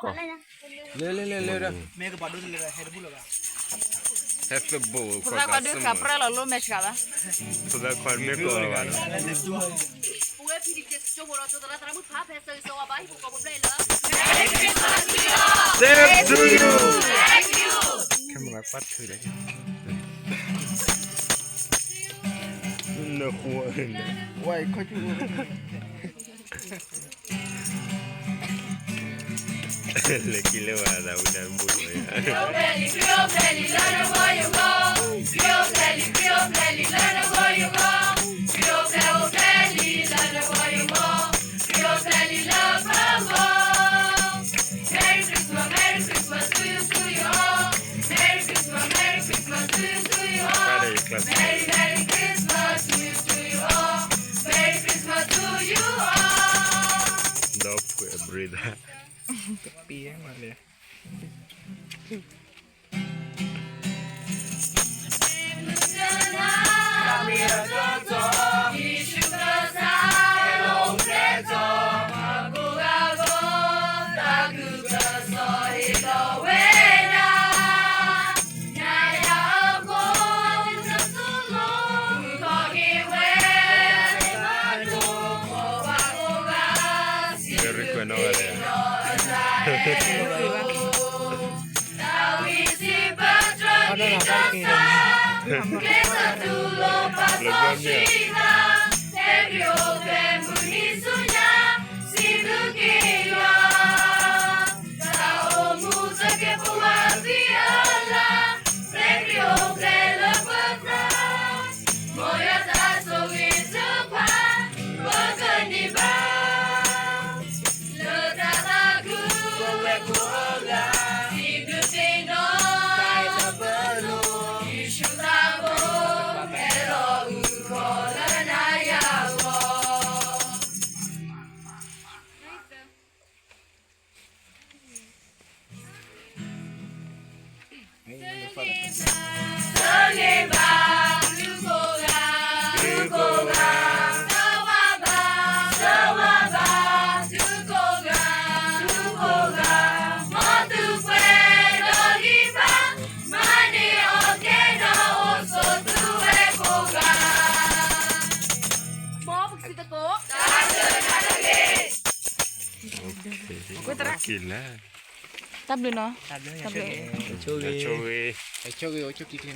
ले मैं तो बाडू ले रहा है हेड बुला Have a bowl. Pura quando capra la lo mescada. Pura quando me cola. Ué, filho, que esse jogo roto lá atrás muito rápido, essa é só a barra, como play lá. Same to you. Thank you. Camera quát thử đấy. Nó khuôn. वाई खोजू Le kile wala una mbuno ya. Feel belly, learn where you go. Feel belly, learn where you go. Feel belly, learn where you go. Feel belly, love from home. Merry Christmas to you all. Merry Christmas to you all. Para el club. Merry Christmas to you all. Merry Christmas to you all. No puede breathe. เปียกมาเลย Qué rico no vale. Gila. Tab dulu no. Tab dulu. Chui. Chui. Chui. Chui. Chui.